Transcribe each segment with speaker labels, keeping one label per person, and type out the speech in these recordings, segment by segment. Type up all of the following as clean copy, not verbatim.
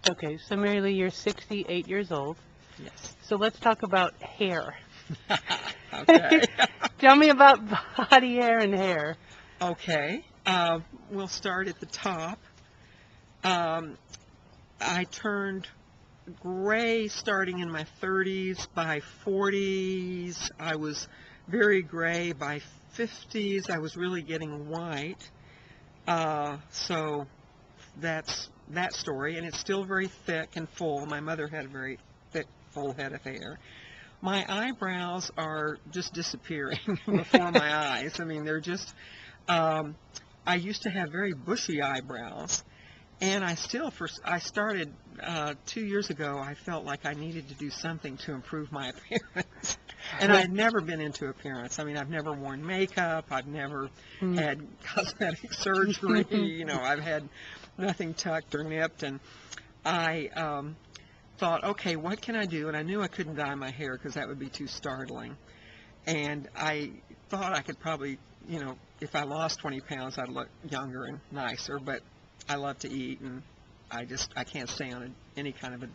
Speaker 1: Okay, so Mary Lee, you're 68 years old.
Speaker 2: Yes.
Speaker 1: So let's talk about hair.
Speaker 2: Okay.
Speaker 1: Tell me about body hair and hair.
Speaker 2: Okay. We'll start at the top. I turned gray starting in my 30s. By 40s, I was very gray. By 50s, I was really getting white. So that's that story, and it's still very thick and full. My mother had a very thick, full head of hair. My eyebrows are just disappearing before my eyes. I mean, they're just, I used to have very bushy eyebrows, and I started 2 years ago, I felt like I needed to do something to improve my appearance. And I'd never been into appearance. I mean, I've never worn makeup. I've never had cosmetic surgery. You know, I've had nothing tucked or nipped. And I thought, okay, what can I do? And I knew I couldn't dye my hair because that would be too startling. And I thought I could probably, you know, if I lost 20 pounds, I'd look younger and nicer. But I love to eat, and I can't stay on any kind of a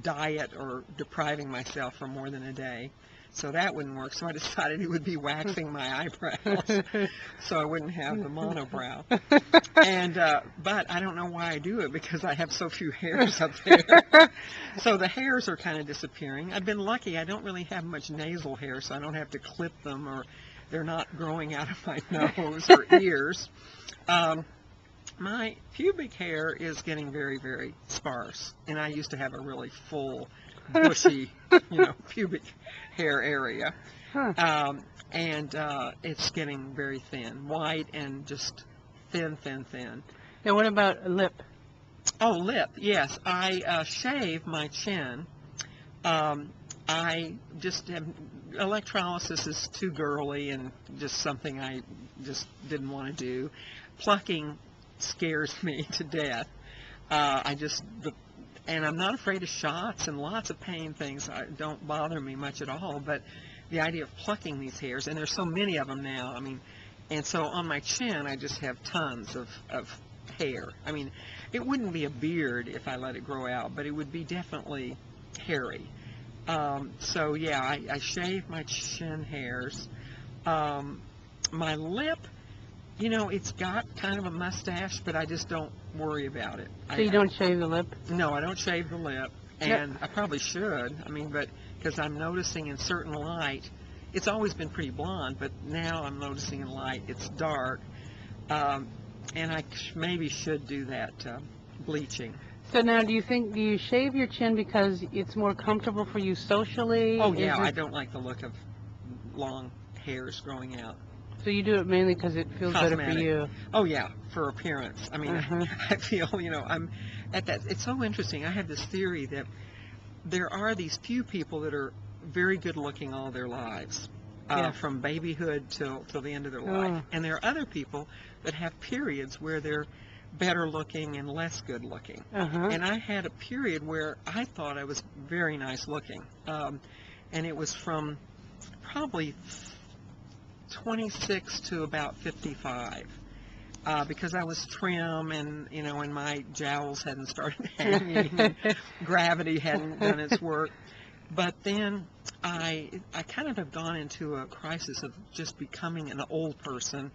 Speaker 2: diet or depriving myself for more than a day. So that wouldn't work. So I decided it would be waxing my eyebrows so I wouldn't have the monobrow. And but I don't know why I do it, because I have so few hairs up there. So the hairs are kind of disappearing. I've been lucky. I don't really have much nasal hair, so I don't have to clip them, or they're not growing out of my nose or ears. My pubic hair is getting very, very sparse, and I used to have a really full, bushy, you know, pubic hair area. And it's getting very thin, white and just thin, thin, thin.
Speaker 1: Now, what about lip?
Speaker 2: Oh, lip, yes. I shave my chin. I just have, electrolysis is too girly and just something I just didn't want to do. Plucking scares me to death. And I'm not afraid of shots, and lots of pain things don't bother me much at all, but the idea of plucking these hairs, and there's so many of them now, I mean, and so on my chin I just have tons of hair. I mean, it wouldn't be a beard if I let it grow out, but it would be definitely hairy. So yeah, I shave my chin hairs. My lip, you know, it's got kind of a mustache, but I just don't worry about it.
Speaker 1: So you don't shave the lip?
Speaker 2: No, I don't shave the lip, and I probably should. I mean, but because I'm noticing in certain light, it's always been pretty blonde, but now I'm noticing in light it's dark, and I maybe should do that bleaching.
Speaker 1: So now, do you shave your chin because it's more comfortable for you socially?
Speaker 2: Oh yeah, I don't like the look of long hairs growing out.
Speaker 1: So you do it mainly because it feels better for you?
Speaker 2: Oh yeah, for appearance. I mean, I feel, you know, I'm at that. It's so interesting. I have this theory that there are these few people that are very good looking all their lives, from babyhood till the end of their life. And there are other people that have periods where they're better looking and less good looking. And I had a period where I thought I was very nice looking. And it was from probably 26 to about 55, because I was trim, and you know, and my jowls hadn't started hanging, and gravity hadn't done its work. But then I kind of have gone into a crisis of just becoming an old person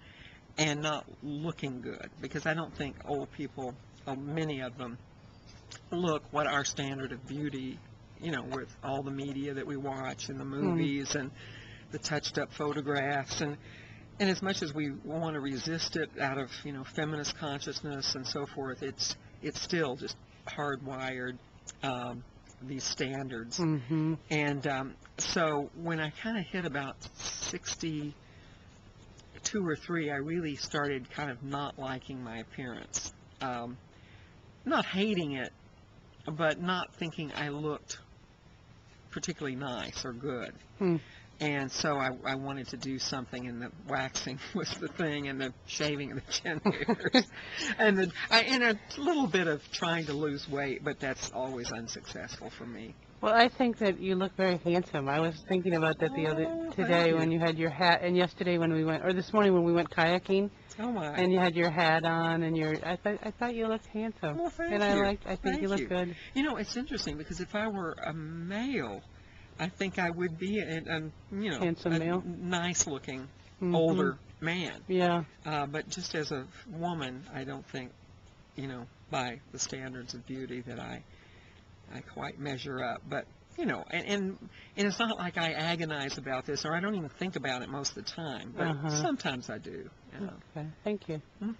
Speaker 2: and not looking good, because I don't think old people, many of them, look what our standard of beauty, you know, with all the media that we watch and the movies and the touched up photographs, and as much as we want to resist it out of, you know, feminist consciousness and so forth, it's still just hardwired, these standards. And so when I kind of hit about 62 or 3, I really started kind of not liking my appearance, not hating it, but not thinking I looked particularly nice or good. And so I wanted to do something, and the waxing was the thing, and the shaving of the chin hairs, and a little bit of trying to lose weight, but that's always unsuccessful for me.
Speaker 1: Well, I think that you look very handsome. I was thinking about that
Speaker 2: Thank
Speaker 1: today when
Speaker 2: you.
Speaker 1: you had your hat, and yesterday when we went, or this morning when we went kayaking,
Speaker 2: Oh my!
Speaker 1: and you had your hat on, and I thought you looked handsome.
Speaker 2: Well, thank
Speaker 1: And
Speaker 2: you.
Speaker 1: I think
Speaker 2: Thank
Speaker 1: you look
Speaker 2: you.
Speaker 1: good.
Speaker 2: You know, it's interesting because if I were a male, I think I would be
Speaker 1: Handsome
Speaker 2: a
Speaker 1: male.
Speaker 2: nice-looking
Speaker 1: Mhm.
Speaker 2: older man.
Speaker 1: Yeah.
Speaker 2: But just as a woman, I don't think, by the standards of beauty that I quite measure up. But and it's not like I agonize about this, or I don't even think about it most of the time. But
Speaker 1: Uh-huh.
Speaker 2: sometimes I do.
Speaker 1: Okay. Thank you.
Speaker 2: Hmm